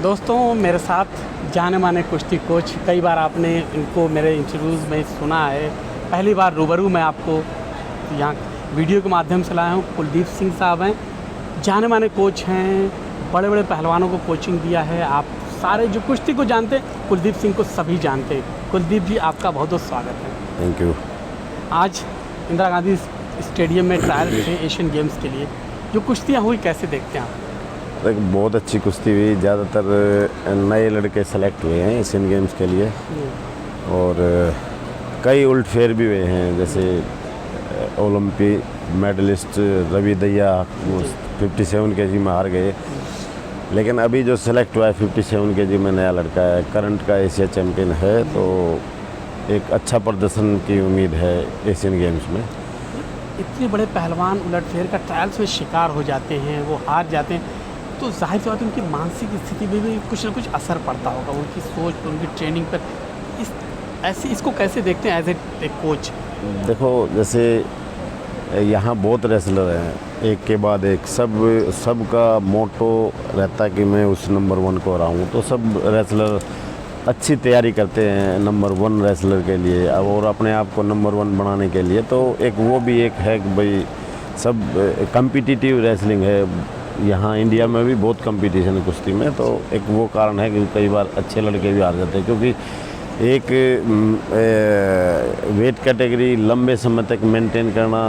दोस्तों मेरे साथ जाने माने कुश्ती कोच, कई बार आपने इनको मेरे इंटरव्यूज़ में सुना है, पहली बार रूबरू मैं आपको यहाँ वीडियो के माध्यम से लाया हूँ। कुलदीप सिंह साहब हैं, जाने माने कोच हैं, बड़े बड़े पहलवानों को कोचिंग दिया है। आप सारे जो कुश्ती को जानते हैं, कुलदीप सिंह को सभी जानते हैं। कुलदीप जी, आपका बहुत बहुत स्वागत है। Thank you. आज इंदिरा गांधी स्टेडियम में ट्रायल थे एशियन गेम्स के लिए, जो कुश्तियाँ हुई कैसे देखते हैं आप? एक बहुत अच्छी कुश्ती हुई, ज़्यादातर नए लड़के सेलेक्ट हुए हैं एशियन गेम्स के लिए और कई उल्ट फेर भी हुए हैं, जैसे Olympic medalist Ravi Dahiya 57 KG में हार गए, लेकिन अभी जो सेलेक्ट हुआ है 57 केजी में नया लड़का है, करंट का एशिया चैम्पियन है, तो एक अच्छा प्रदर्शन की उम्मीद है एशियन गेम्स में। इतने बड़े पहलवान उलटफेर का ट्रायल्स में शिकार हो जाते हैं, वो हार जाते हैं, तो जाहिर सी बात है उनकी मानसिक स्थिति में भी कुछ ना कुछ असर पड़ता होगा, उनकी सोच पर, उनकी ट्रेनिंग पर। इसको कैसे देखते हैं एज ए कोच? देखो, जैसे यहाँ बहुत रेसलर हैं, एक के बाद एक, सबका मोटो रहता है कि मैं उस नंबर 1 को रहा हूँ, तो सब रेसलर अच्छी तैयारी करते हैं नंबर 1 रेसलर के लिए और अपने आप को नंबर 1 बनाने के लिए। तो एक वो भी एक है कि भाई सब कम्पिटिटिव रेसलिंग है, यहाँ इंडिया में भी बहुत कंपटीशन है कुश्ती में, तो एक वो कारण है कि कई बार अच्छे लड़के भी हार जाते हैं, क्योंकि एक वेट कैटेगरी लंबे समय तक मेंटेन करना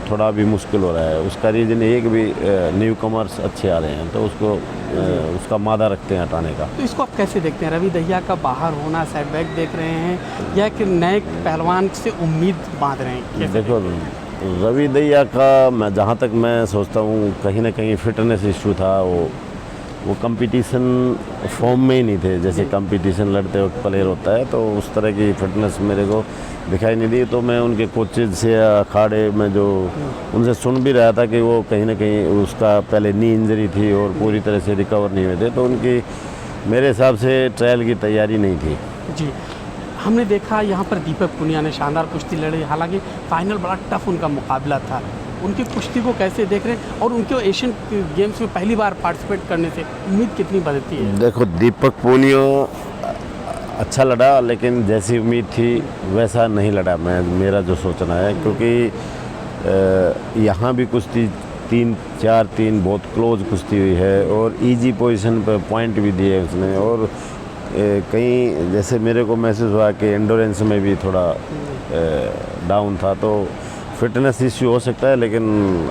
थोड़ा भी मुश्किल हो रहा है। उसका रीज़न एक भी न्यू कमर्स अच्छे आ रहे हैं, तो उसका मादा रखते हैं हटाने का। तो इसको आप कैसे देखते हैं? रवि दहिया का बाहर होना सेटबैक देख रहे हैं या कि नए पहलवान से उम्मीद बांध रहे हैं? देखो, रवि दहिया का मैं जहाँ तक मैं सोचता हूँ कहीं ना कहीं फिटनेस इशू था, वो कंपटीशन फॉर्म में ही नहीं थे, जैसे कंपटीशन लड़ते वक्त प्लेयर होता है, तो उस तरह की फिटनेस मेरे को दिखाई नहीं दी। तो मैं उनके कोचेज से अखाड़े में जो उनसे सुन भी रहा था कि वो कहीं ना कहीं उसका पहले नी इंजरी थी और पूरी तरह से रिकवर नहीं हुए थे, तो उनकी मेरे हिसाब से ट्रायल की तैयारी नहीं थी। जी, हमने देखा यहाँ पर दीपक पुनिया ने शानदार कुश्ती लड़ी, हालांकि फाइनल बड़ा टफ उनका मुकाबला था। उनकी कुश्ती को कैसे देख रहे हैं और उनके एशियन गेम्स में पहली बार पार्टिसिपेट करने से उम्मीद कितनी बढ़ती है? देखो, दीपक पुनिया अच्छा लड़ा, लेकिन जैसी उम्मीद थी वैसा नहीं लड़ा, मेरा जो सोचना है, क्योंकि यहाँ भी कुश्ती 3-4-3 बहुत क्लोज कुश्ती हुई है और इजी पोजीशन पर पॉइंट भी दिए उसने, और कहीं जैसे मेरे को महसूस हुआ कि एंडोरेंस में भी थोड़ा डाउन था, तो फिटनेस इश्यू हो सकता है, लेकिन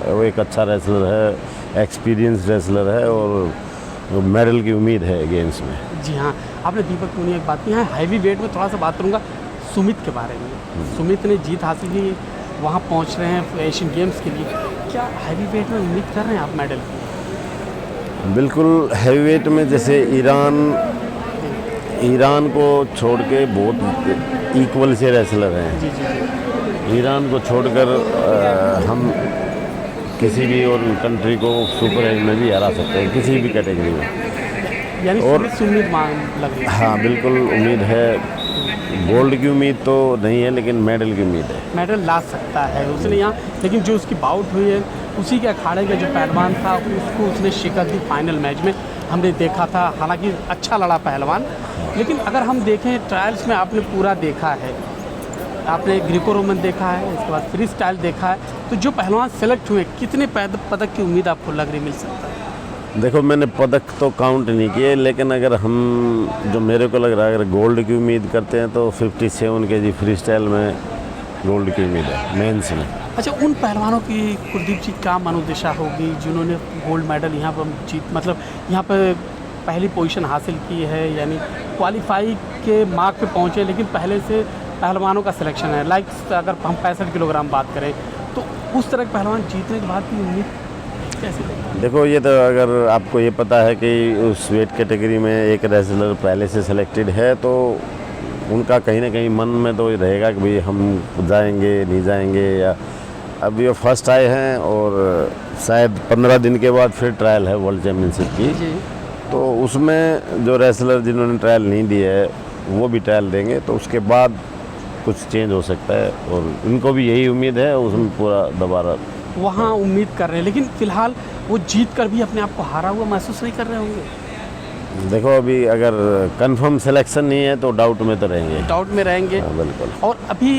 वो एक अच्छा रेसलर है, एक्सपीरियंस रेसलर है और मेडल की उम्मीद है गेम्स में। जी हाँ, आपने दीपक पुनिया की बात की। यहाँ हैवी वेट में थोड़ा सा बात करूँगा सुमित के बारे में। सुमित ने जीत हासिल की, वहाँ पहुँच रहे हैं एशियन गेम्स के लिए। क्या हैवी वेट में उम्मीद कर रहे हैं आप मेडल की? बिल्कुल, हैवी वेट में जैसे ईरान को छोड़ के बहुत इक्वल से रेसलर हैं। जी जी जी। ईरान को छोड़कर हम किसी भी और कंट्री को सुपर एज में भी हरा सकते हैं, किसी भी कैटेगरी में। यानी और उम्मीद लग रही है? हाँ, बिल्कुल उम्मीद है। गोल्ड की उम्मीद तो नहीं है, लेकिन मेडल की उम्मीद है। मेडल ला सकता है उसने यहाँ, लेकिन जो उसकी बाउट हुई है उसी के अखाड़े का जो पहलवान था उसको उसने शिकस्त दी फाइनल मैच में, हमने देखा था। हालांकि अच्छा लड़ा पहलवान, लेकिन अगर हम देखें ट्रायल्स में आपने पूरा देखा है, आपने ग्रीको रोमन देखा है, इसके बाद फ्री स्टाइल देखा है, तो जो पहलवान सेलेक्ट हुए कितने पदक की उम्मीद आपको लग रही मिल सकता है? देखो, मैंने पदक तो काउंट नहीं किए, लेकिन अगर हम जो मेरे को लग रहा है अगर गोल्ड की उम्मीद करते हैं तो 57 केजी फ्री स्टाइल में गोल्ड की उम्मीद है मेंस में। अच्छा, उन पहलवानों की कुलदीप जी क्या मनोदशा होगी जिन्होंने गोल्ड मेडल यहाँ पर मतलब यहाँ पर पहली पोजीशन हासिल की है, यानी क्वालिफाई के मार्क पे पहुँचे, लेकिन पहले से पहलवानों का सिलेक्शन है। लाइक अगर हम 65 किलोग्राम बात करें, तो उस तरह के पहलवान जीतने के बाद की उम्मीद कैसे? देखो, ये तो अगर आपको ये पता है कि उस वेट कैटेगरी में एक रेसलर पहले से सिलेक्टेड है, तो उनका कहीं ना कहीं मन में तो रहेगा कि भाई हम जाएंगे नहीं जाएंगे, या अभी वो फर्स्ट आए हैं और शायद 15 दिन के बाद फिर ट्रायल है वर्ल्ड चैम्पियनशिप की, तो उसमें जो रेसलर जिन्होंने ट्रायल नहीं दिया है वो भी ट्रायल देंगे, तो उसके बाद कुछ चेंज हो सकता है, और इनको भी यही उम्मीद है, उसमें पूरा दोबारा वहाँ उम्मीद कर रहे हैं। लेकिन फिलहाल वो जीत कर भी अपने आप को हारा हुआ महसूस नहीं कर रहे होंगे? देखो अभी अगर कंफर्म सिलेक्शन नहीं है तो डाउट में तो रहेंगे। डाउट में रहेंगे। हाँ, बिल्कुल। और अभी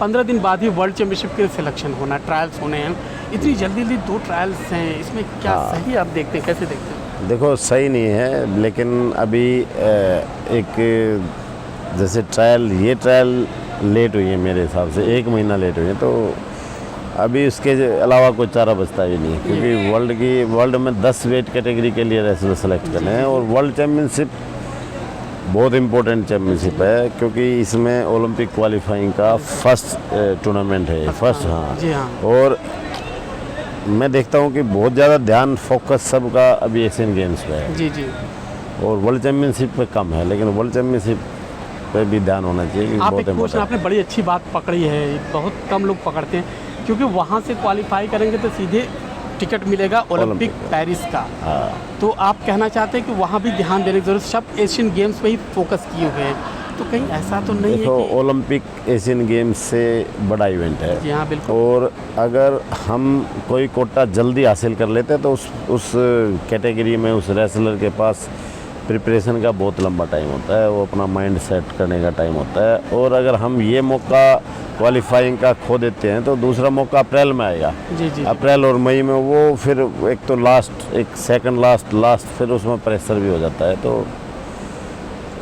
15 दिन बाद ही वर्ल्ड चैंपियनशिप के सिलेक्शन होना, ट्रायल्स होने हैं। इतनी जल्दी जल्दी 2 ट्रायल्स हैं, इसमें क्या सही आप देखते हैं, कैसे देखते हैं? देखो सही नहीं है, लेकिन अभी एक जैसे ये ट्रायल लेट हुई है मेरे हिसाब से, 1 महीना लेट हुई है, तो अभी उसके अलावा कोई चारा बचता ही नहीं, क्योंकि वर्ल्ड में 10 वेट कैटेगरी के लिए रेसलर सेलेक्ट करने हैं। और वर्ल्ड चैम्पियनशिप बहुत इम्पोर्टेंट चैम्पियनशिप है, क्योंकि इसमें ओलंपिक क्वालिफाइंग का फर्स्ट टूर्नामेंट है, फर्स्ट। हाँ जी हाँ। और मैं देखता हूँ कि बहुत ज़्यादा ध्यान फोकस सबका अभी एशियन गेम्स पे है। जी जी। और वर्ल्ड चैम्पियनशिप पे कम है, लेकिन वर्ल्ड चैम्पियनशिप पे भी ध्यान होना चाहिए कि आप बहुत एक कोच, इम्पोर्टेंट। आपने बड़ी अच्छी बात पकड़ी है, बहुत कम लोग पकड़ते हैं, क्योंकि वहाँ से क्वालिफाई करेंगे तो सीधे टिकट मिलेगा ओलंपिक पेरिस का। हाँ, तो आप कहना चाहते हैं कि वहाँ भी ध्यान देने की जरूरत, सब एशियन गेम्स पे ही फोकस किए हुए हैं, तो कहीं ऐसा तो नहीं देखो है कि... ओलंपिक एशियन गेम्स से बड़ा इवेंट है। जी हाँ, बिल्कुल। और अगर हम कोई कोटा जल्दी हासिल कर लेते हैं तो उस कैटेगरी में उस रेसलर के पास प्रिपरेशन का बहुत लंबा टाइम होता है, वो अपना माइंड सेट करने का टाइम होता है। और अगर हम ये मौका क्वालिफाइंग का खो देते हैं तो दूसरा मौका अप्रैल में आएगा। जी जी। अप्रैल और मई में वो फिर एक तो एक सेकंड लास्ट फिर उसमें प्रेशर भी हो जाता है। तो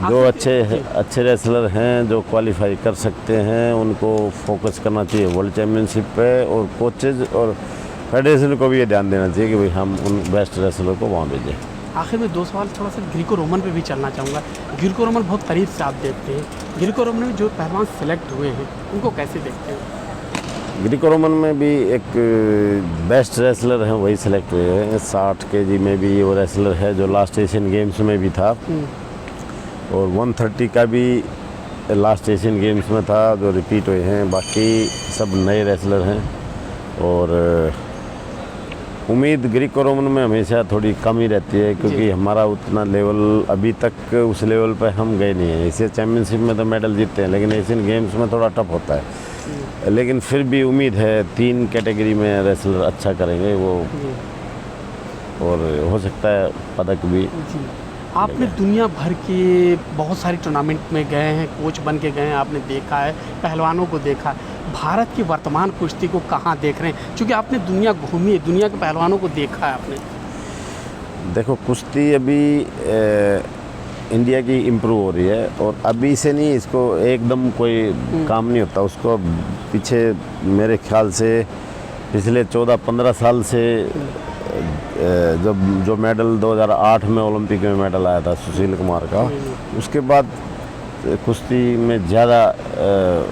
जो अच्छे रेसलर हैं जो क्वालिफाई कर सकते हैं उनको फोकस करना चाहिए वर्ल्ड चैम्पियनशिप पे, और कोचेज और फेडरेशन को भी ये ध्यान देना चाहिए कि भाई हम उन बेस्ट रेसलर को वहाँ भेजें। आखिर में 2 सवाल थोड़ा सा ग्रीको रोमन पे भी चलना चाहूँगा। ग्रीको रोमन बहुत करीब से आप देखते हैं, ग्रीको रोमन में जो पहलवान सेलेक्ट हुए हैं उनको कैसे देखते हैं? ग्रीको रोमन में भी एक बेस्ट रेसलर हैं, वही सेलेक्ट हुए हैं। 60 kg में भी वो रेसलर है जो लास्ट एशियन गेम्स में भी था, और 130 का भी लास्ट एशियन गेम्स में था जो रिपीट हुए हैं। बाकी सब नए रेसलर हैं, और उम्मीद ग्रीको रोमन में हमेशा थोड़ी कम ही रहती है, क्योंकि हमारा उतना लेवल अभी तक उस लेवल पे हम गए नहीं हैं। एशिया चैम्पियनशिप में तो मेडल जीतते हैं, लेकिन एशियन गेम्स में थोड़ा टफ होता है। लेकिन फिर भी उम्मीद है 3 कैटेगरी में रेसलर अच्छा करेंगे वो, और हो सकता है पदक भी। जी। आपने दुनिया भर के बहुत सारी टूर्नामेंट में गए हैं, कोच बन के गए हैं, आपने देखा है, पहलवानों को देखा। भारत की वर्तमान कुश्ती को कहाँ देख रहे हैं, क्योंकि आपने दुनिया घूमी है, दुनिया के पहलवानों को देखा है आपने? देखो कुश्ती अभी इंडिया की इम्प्रूव हो रही है, और अभी से नहीं, इसको एकदम कोई काम नहीं होता। उसको पीछे मेरे ख्याल से पिछले 14-15 साल से जब जो मेडल 2008 में ओलंपिक में मेडल आया था सुशील कुमार का, उसके बाद कुश्ती में ज़्यादा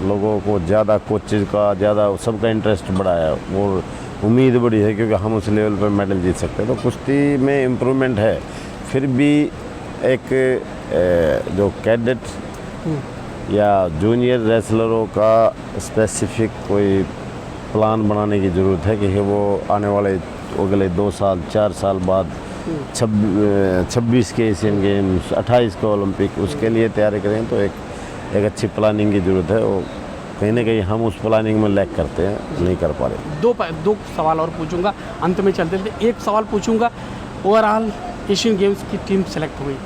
लोगों को, ज़्यादा कोचेज का, ज़्यादा सबका इंटरेस्ट बढ़ा है, और उम्मीद बड़ी है क्योंकि हम उस लेवल पर मेडल जीत सकते हैं। तो कुश्ती में इम्प्रूवमेंट है। फिर भी एक जो कैडेट या जूनियर रेसलरों का स्पेसिफिक कोई प्लान बनाने की ज़रूरत है कि वो आने वाले अगले 2 साल 4 साल बाद 26 के एशियन गेम्स, 28 का ओलंपिक, उसके लिए तैयारी करें। तो एक अच्छी प्लानिंग की ज़रूरत है, और कहीं ना कहीं हम उस प्लानिंग में लैग करते हैं, नहीं कर पा रहे। 2 सवाल और पूछूंगा, अंत में चलते थे। एक सवाल पूछूंगा, ओवरऑल एशियन गेम्स की टीम सेलेक्ट हुई,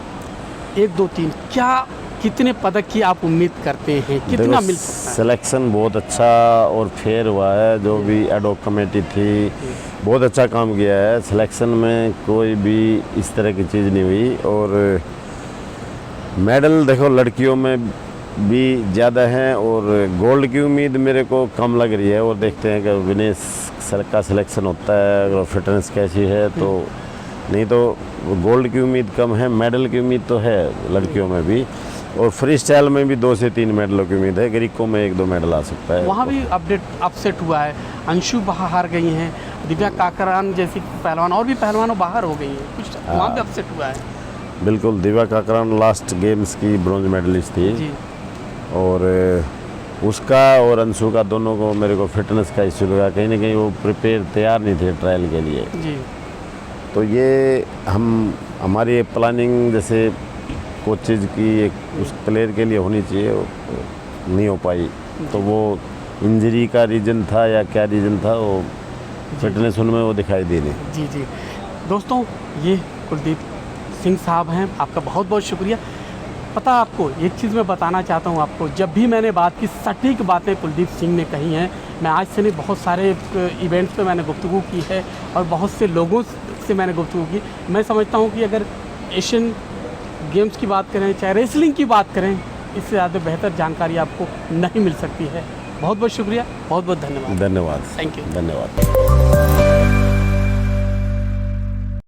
1 2 3, कितने पदक की आप उम्मीद करते हैं, कितना मिल सकता है? सिलेक्शन बहुत अच्छा और फेयर हुआ है। जो भी एडॉक कमेटी थी बहुत अच्छा काम किया है। सिलेक्शन में कोई भी इस तरह की चीज़ नहीं हुई। और मेडल देखो लड़कियों में भी ज़्यादा हैं, और गोल्ड की उम्मीद मेरे को कम लग रही है। और देखते हैं कि विनेश सर का सिलेक्शन होता है, अगर फिटनेस कैसी है तो, नहीं तो गोल्ड की उम्मीद कम है। मेडल की उम्मीद तो है लड़कियों में भी, और फ्री स्टाइल में भी 2 से 3 मेडलों की उम्मीद है। ग्रीको में 1-2 मेडल आ सकता है। वहाँ भी अपसेट हुआ है, अंशु बाहर गई हैं, दिव्या काकरान जैसी पहलवान, और भी पहलवानों बाहर हो गई हैं, कुछ वहाँ भी अपसेट हुआ है। बिल्कुल, दिव्या काकरान लास्ट गेम्स की ब्रॉन्ज मेडलिस्ट थी जी। और उसका और अंशु का दोनों को मेरे को फिटनेस का इश्यू लगा, कहीं ना कहीं वो तैयार नहीं थे ट्रायल के लिए जी। तो ये हमारी प्लानिंग जैसे कोचेज की एक उस प्लेयर के लिए होनी चाहिए, वो नहीं हो पाई। तो वो इंजरी का रीज़न था या क्या रीज़न था, वो फिटनेस उनमें वो दिखाई दी नहीं। जी जी दोस्तों, ये कुलदीप सिंह साहब हैं, आपका बहुत बहुत शुक्रिया। पता आपको एक चीज़ मैं बताना चाहता हूँ आपको, जब भी मैंने बात की सटीक बातें कुलदीप सिंह ने कही हैं। मैं आज से नहीं, बहुत सारे इवेंट्स पे मैंने गुफ्तगू की है और बहुत से लोगों से मैंने गुफ्तगू की। मैं समझता हूँ कि अगर एशियन गेम्स की बात करें, चाहे रेसलिंग की बात करें, इससे ज़्यादा बेहतर जानकारी आपको नहीं मिल सकती है। बहुत बहुत शुक्रिया, बहुत बहुत धन्यवाद। धन्यवाद। Thank you. धन्यवाद।